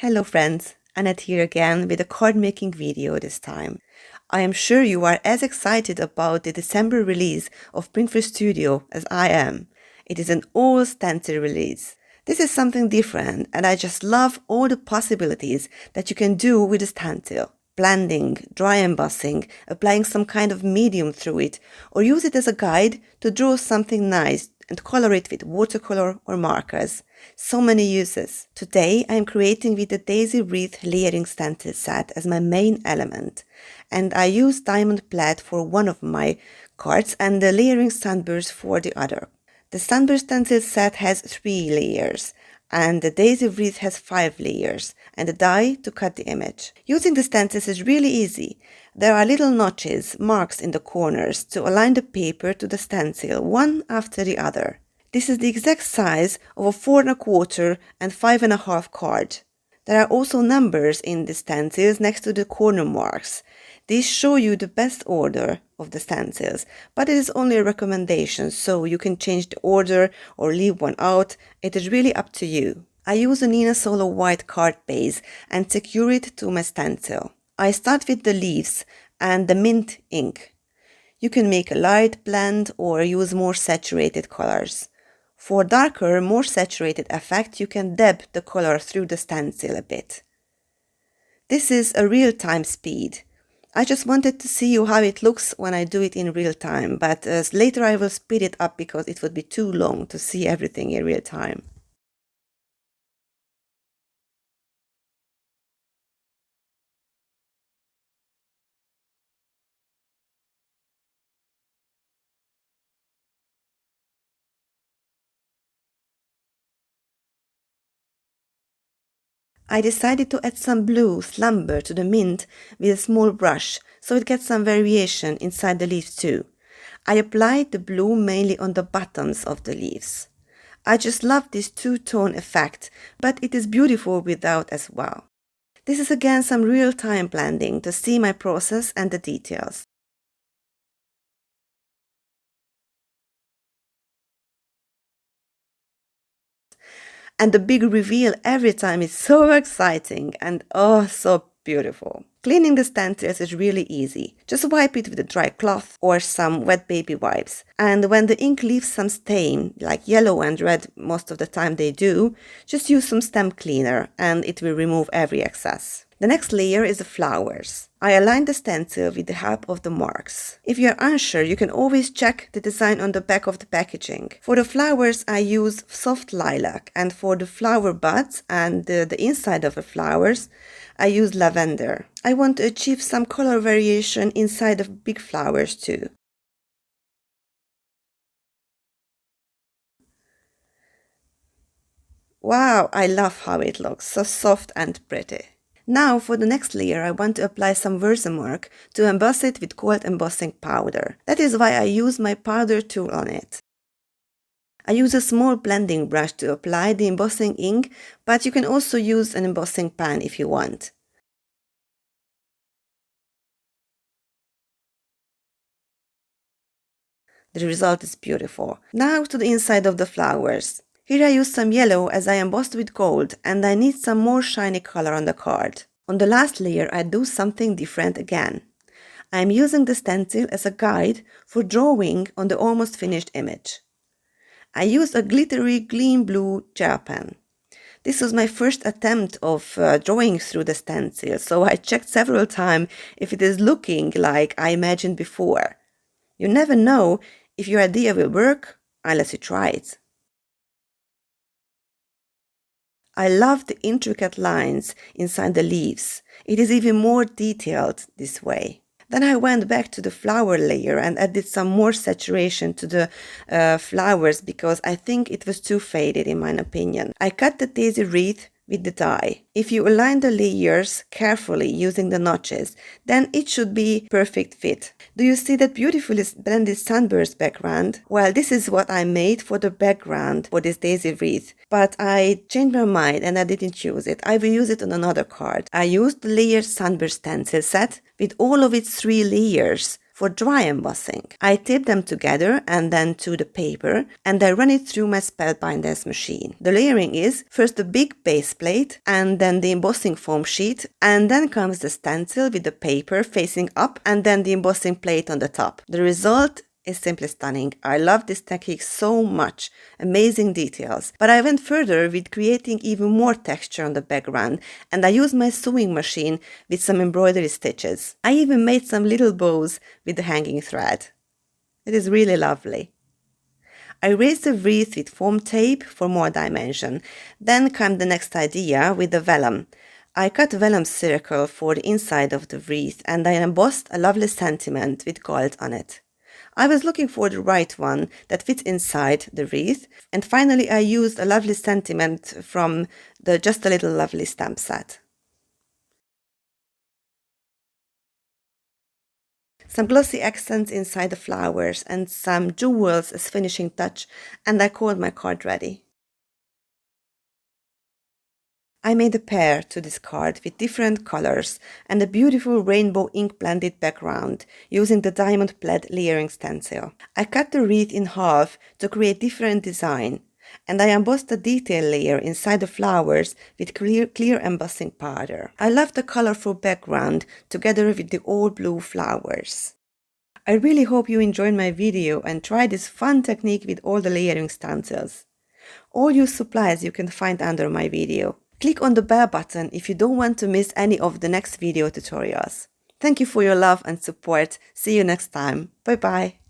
Hello friends, Anett here again with a card making video this time. I am sure you are as excited about the December release of Pinkfresh Studio as I am. It is an all stencil release. This is something different and I just love all the possibilities that you can do with a stencil. Blending, dry embossing, applying some kind of medium through it, or use it as a guide to draw something nice and color it with watercolor or markers. So many uses. Today I am creating with the daisy wreath layering stencil set as my main element, and I use diamond plaid for one of my cards and the layering sunburst for the other. The sunburst stencil set has 3 layers, and the daisy wreath has 5 layers, and a die to cut the image. Using the stencils is really easy. There are little notches, marks in the corners to align the paper to the stencil, one after the other. This is the exact size of a 4 1/4 and 5 1/2 card. There are also numbers in the stencils next to the corner marks. These show you the best order of the stencils, but it is only a recommendation, so you can change the order or leave one out. It is really up to you. I use a Nina Solo white card base and secure it to my stencil. I start with the leaves and the mint ink. You can make a light blend or use more saturated colors. For darker, more saturated effect, you can dab the color through the stencil a bit. This is a real-time speed. I just wanted to see you how it looks when I do it in real time, but later I will speed it up because it would be too long to see everything in real time. I decided to add some blue slumber to the mint with a small brush, so it gets some variation inside the leaves too. I applied the blue mainly on the bottoms of the leaves. I just love this two-tone effect, but it is beautiful without as well. This is again some real-time blending to see my process and the details. And the big reveal every time is so exciting and oh, so beautiful. Cleaning the stencils is really easy. Just wipe it with a dry cloth or some wet baby wipes. And when the ink leaves some stain, like yellow and red most of the time they do, just use some stamp cleaner and it will remove every excess. The next layer is the flowers. I aligned the stencil with the help of the marks. If you are unsure, you can always check the design on the back of the packaging. For the flowers, I use soft lilac, and for the flower buds and the inside of the flowers, I use lavender. I want to achieve some color variation inside of big flowers too. Wow, I love how it looks, so soft and pretty. Now for the next layer I want to apply some Versamark to emboss it with cold embossing powder. That is why I use my powder tool on it. I use a small blending brush to apply the embossing ink, but you can also use an embossing pan if you want. The result is beautiful. Now to the inside of the flowers. Here I use some yellow as I embossed with gold and I need some more shiny color on the card. On the last layer I do something different again. I am using the stencil as a guide for drawing on the almost finished image. I use a glittery green blue gel pen. This was my first attempt of drawing through the stencil, so I checked several times if it is looking like I imagined before. You never know if your idea will work unless you try it. I love the intricate lines inside the leaves. It is even more detailed this way. Then I went back to the flower layer and added some more saturation to the flowers because I think it was too faded in my opinion. I cut the daisy wreath with the die. If you align the layers carefully using the notches, then it should be perfect fit. Do you see that beautifully blended sunburst background? Well, this is what I made for the background for this daisy wreath, but I changed my mind and I didn't use it. I will use it on another card. I used the layered sunburst stencil set with all of its 3 layers for dry embossing. I tape them together and then to the paper, and I run it through my spellbinders machine. The layering is first the big base plate, and then the embossing foam sheet, and then comes the stencil with the paper facing up, and then the embossing plate on the top. The result is simply stunning. I love this technique so much. Amazing details. But I went further with creating even more texture on the background, and I used my sewing machine with some embroidery stitches. I even made some little bows with the hanging thread. It is really lovely. I raised the wreath with foam tape for more dimension. Then came the next idea with the vellum. I cut a vellum circle for the inside of the wreath, and I embossed a lovely sentiment with gold on it. I was looking for the right one that fits inside the wreath, and finally I used a lovely sentiment from the Just a Little Lovely stamp set. Some glossy accents inside the flowers and some jewels as finishing touch, and I called my card ready. I made a pair to this card with different colors and a beautiful rainbow ink blended background using the diamond plaid layering stencil. I cut the wreath in half to create different design, and I embossed the detail layer inside the flowers with clear embossing powder. I love the colorful background together with the all blue flowers. I really hope you enjoyed my video and tried this fun technique with all the layering stencils. All used supplies you can find under my video. Click on the bell button if you don't want to miss any of the next video tutorials. Thank you for your love and support. See you next time. Bye bye.